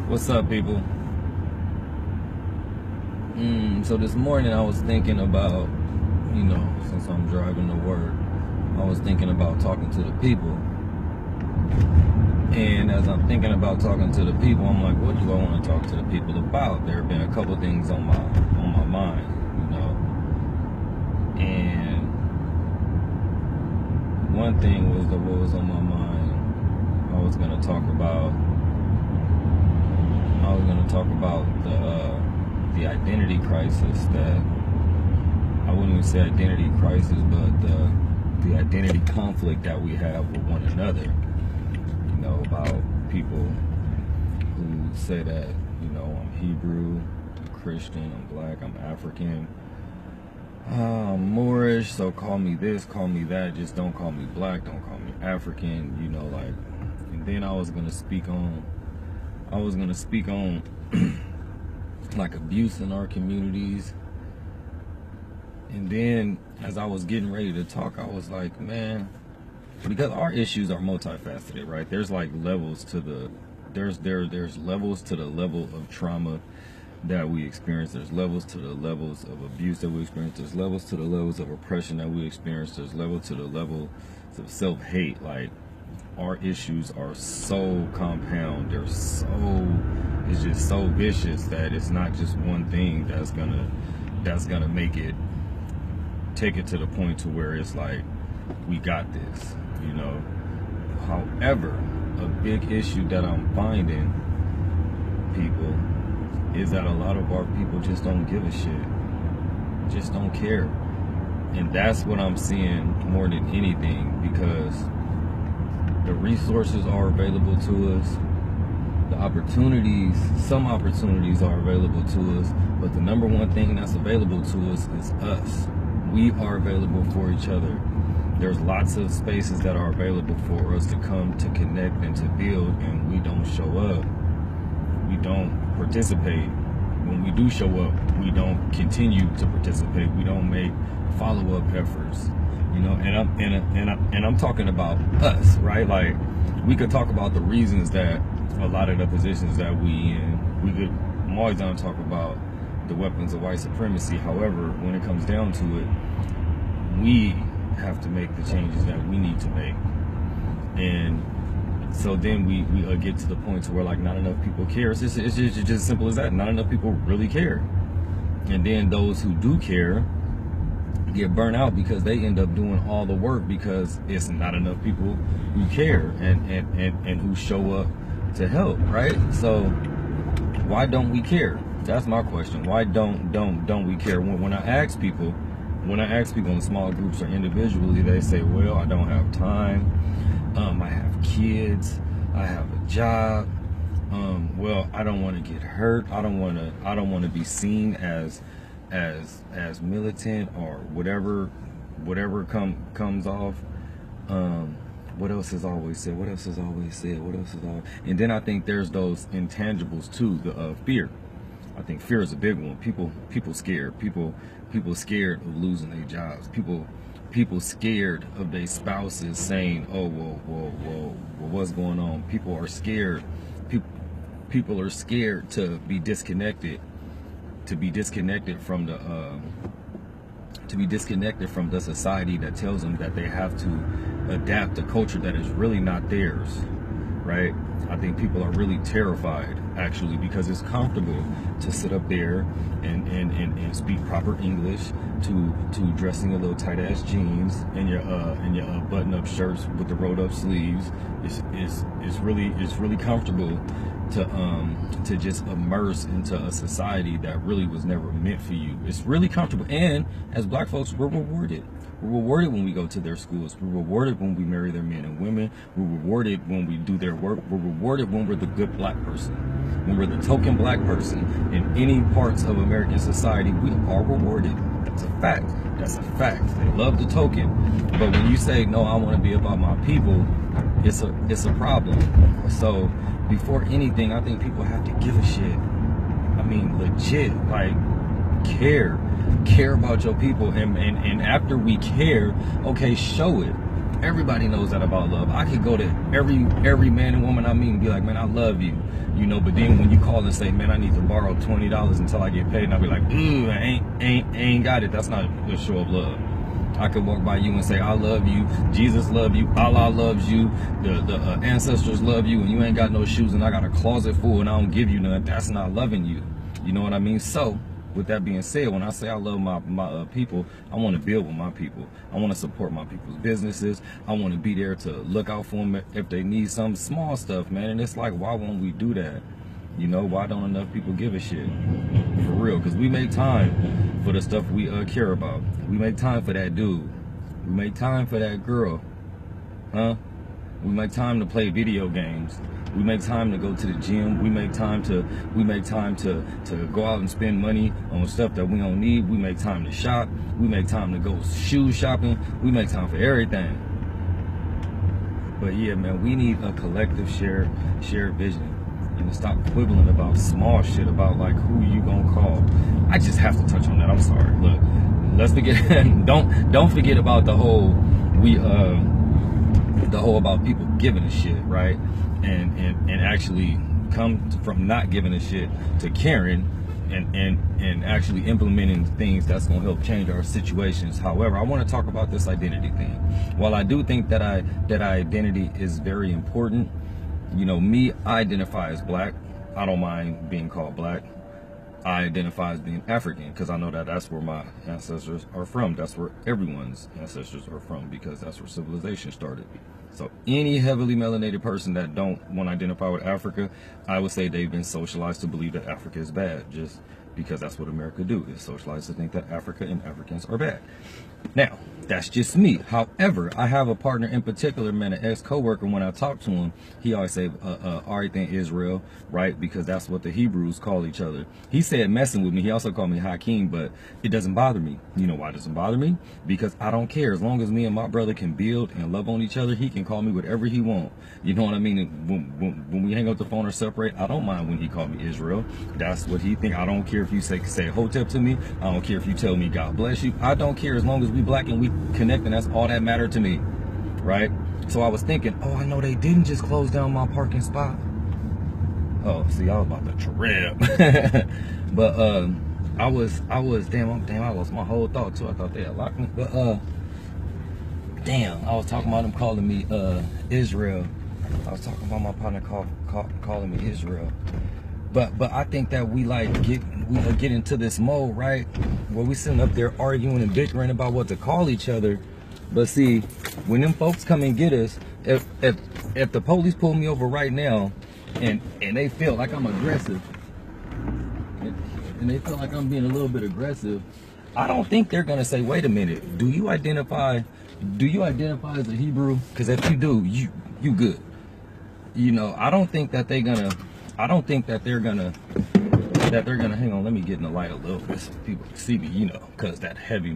What's up, people? So this morning I was thinking about, since I'm driving to work, I was thinking about talking to the people. And as I'm thinking about talking to the people, I'm like, what do I want to talk to the people about? There have been a couple things on my mind, And one thing was what was on my mind. I was gonna talk about the identity crisis that I wouldn't even say identity crisis, but the identity conflict that we have with one another. About people who say that, I'm Hebrew, I'm Christian, I'm black, I'm African, I'm Moorish, so call me this, call me that, just don't call me black, don't call me African, and then I was gonna speak on like abuse in our communities. And then as I was getting ready to talk, I was like, man, because our issues are multifaceted, right? There's like levels to there's levels to the level of trauma that we experience. There's levels to the levels of abuse that we experience. There's levels to the levels of oppression that we experience. There's levels to the levels of self-hate. Like, our issues are so compound. It's just so vicious that it's not just one thing that's gonna take it to the point to where it's like, we got this, However, a big issue that I'm finding, people, is that a lot of our people just don't give a shit, just don't care. And that's what I'm seeing more than anything, because the resources are available to us, some opportunities are available to us, but the number one thing that's available to us is us. We are available for each other. There's lots of spaces that are available for us to come, to connect, and to build, and we don't show up. We don't participate. When we do show up, we don't continue to participate. We don't make follow-up efforts. And I'm talking about us, right? Like, we could talk about the reasons that a lot of the positions that we in. I'm always down to talk about the weapons of white supremacy. However, when it comes down to it, we have to make the changes that we need to make. And so then we get to the point to where, like, not enough people care. It's just as simple as that. Not enough people really care. And then those who do care get burnt out because they end up doing all the work, because it's not enough people who care and who show up to help, right? So why don't we care? That's my question. Why don't we care? When I ask people in small groups or individually, they say, well, I don't have time, I have kids, I have a job, well, I don't want to get hurt, I don't want to be seen as militant or whatever comes off. What else is always said? And then I think there's those intangibles too, the fear. I think fear is a big one. People scared. People scared of losing their jobs. People scared of their spouses saying, "Oh, well, what's going on?" People are scared. People are scared to be disconnected. From the society that tells them that they have to adapt a culture that is really not theirs, right? I think people are really terrified, actually, because it's comfortable to sit up there and speak proper English, to dressing a little tight ass jeans and your button up shirts with the rolled up sleeves. It's really comfortable to just immerse into a society that really was never meant for you. It's really comfortable. And as black folks, we're rewarded. We're rewarded when we go to their schools. We're rewarded when we marry their men and women. We're rewarded when we do their work. We're rewarded when we're the good black person. When we're the token black person in any parts of American society, we are rewarded. That's a fact. They love the token. But when you say, no, I want to be about my people, it's a problem. So before anything, I think people have to give a shit. I mean, legit, like, care about your people. And after we care, okay, show it. Everybody knows that about love. I could go to every man and woman I meet and be like, man, I love you. You know, but then when you call and say, man, I need to borrow $20 until I get paid, and I'll be like, I ain't got it. That's not a show of love. I could walk by you and say, I love you, Jesus love you, Allah loves you, the ancestors love you, and you ain't got no shoes and I got a closet full and I don't give you none. That's not loving you. You know what I mean? So, with that being said, when I say I love my people, I want to build with my people. I want to support my people's businesses. I want to be there to look out for them if they need some small stuff, man. And it's like, why won't we do that? You know, why don't enough people give a shit? For real, because we make time for the stuff we care about. We make time for that dude. We make time for that girl. Huh? We make time to play video games. We make time to go to the gym. We make time to go out and spend money on stuff that we don't need. We make time to shop. We make time to go shoe shopping. We make time for everything. But yeah, man, we need a collective shared vision. And to stop quibbling about small shit, about like who you gonna call. I just have to touch on that. I'm sorry. Look, let's forget. don't forget about the whole about people giving a shit, right? And actually come from not giving a shit to caring and actually implementing things that's gonna help change our situations. However, I want to talk about this identity thing. While I do think that identity is very important. You know, me, I identify as black. I don't mind being called black. I identify as being African because I know that that's where my ancestors are from. That's where everyone's ancestors are from because that's where civilization started. So any heavily melanated person that don't want to identify with Africa, I would say they've been socialized to believe that Africa is bad just because that's what America do, is socialized to think that Africa and Africans are bad. Now, that's just me. However, I have a partner in particular, man, an ex-coworker. When I talk to him, he always say, everything Israel, right? Because that's what the Hebrews call each other. He said messing with me. He also called me Hakeem, but it doesn't bother me. You know why it doesn't bother me? Because I don't care. As long as me and my brother can build and love on each other, he can call me whatever he want. You know what I mean? When we hang up the phone or separate, I don't mind when he called me Israel. That's what he think. I don't care if you say Hotep to me. I don't care if you tell me God bless you. I don't care as long as we black and we connect, and that's all that mattered to me, right? So I was thinking, oh, I know they didn't just close down my parking spot. Oh, see, I was about to trip. But I was damn, I lost my whole thought too. I thought they had locked me, but damn, I was talking about them calling me Israel. I was talking about my partner calling me Israel. But I think that we get into this mode, right, where we sitting up there arguing and bickering about what to call each other. But see, when them folks come and get us, if the police pull me over right now, and they feel like I'm aggressive, and they feel like I'm being a little bit aggressive, I don't think they're gonna say, wait a minute, do you identify as a Hebrew? Because if you do, you good. You know, I don't think that they're gonna hang on, let me get in the light a little bit so people can see me, you know, because that heavy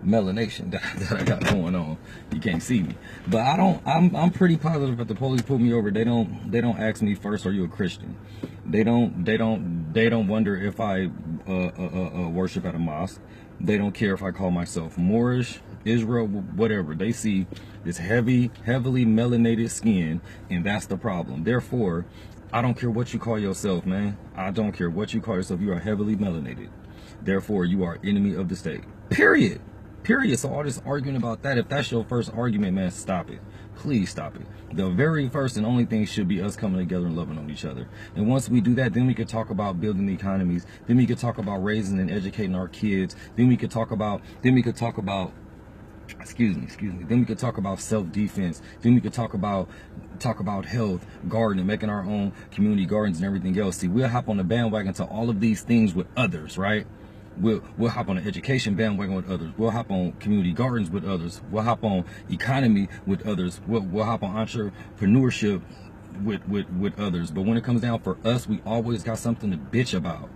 melanation that I got going on, you can't see me. But I'm pretty positive that the police pull me over, they don't ask me first, are you a Christian? They don't wonder if I worship at a mosque. They don't care if I call myself Moorish, Israel, whatever. They see this heavily melanated skin, and that's the problem. Therefore, I don't care what you call yourself, man. I don't care what you call yourself. You are heavily melanated. Therefore, you are enemy of the state. Period. So all this arguing about that, if that's your first argument, man, stop it. Please stop it. The very first and only thing should be us coming together and loving on each other. And once we do that, then we could talk about building the economies. Then we could talk about raising and educating our kids. Then we could talk about excuse me. Then we could talk about self-defense. Then we could talk about health, gardening, making our own community gardens and everything else. See, we'll hop on the bandwagon to all of these things with others, right? We'll hop on the education bandwagon with others. We'll hop on community gardens with others. We'll hop on economy with others. We'll hop on entrepreneurship with others. But when it comes down for us, we always got something to bitch about.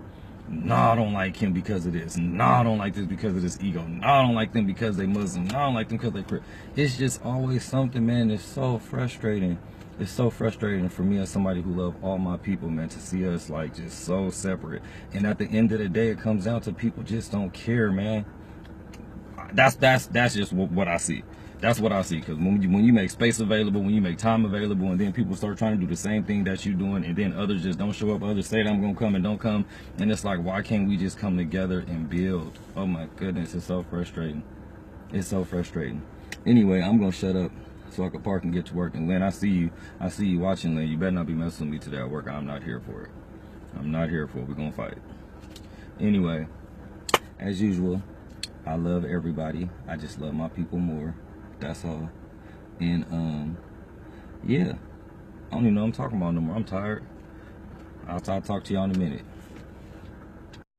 No, I don't like him because of this. No, I don't like this because of this ego. No, I don't like them because they Muslim. No, I don't like them because they Christian. It's just always something, man. It's so frustrating. It's so frustrating for me as somebody who love all my people, man, to see us like just so separate. And at the end of the day, it comes down to people just don't care, man. That's just what I see. That's what I see. Because when you make space available, when you make time available, and then people start trying to do the same thing that you're doing, and then others just don't show up, others say that I'm gonna come and don't come, and it's like, why can't we just come together and build? Oh my goodness, it's so frustrating. It's so frustrating. Anyway, I'm gonna shut up so I can park and get to work. And Lynn, I see you watching, Lynn. You better not be messing with me today at work. I'm not here for it. I'm not here for it. We're gonna fight. Anyway, as usual, I love everybody. I just love my people more. That's all. And yeah, I don't even know what I'm talking about no more. I'm tired. I'll talk to y'all in a minute.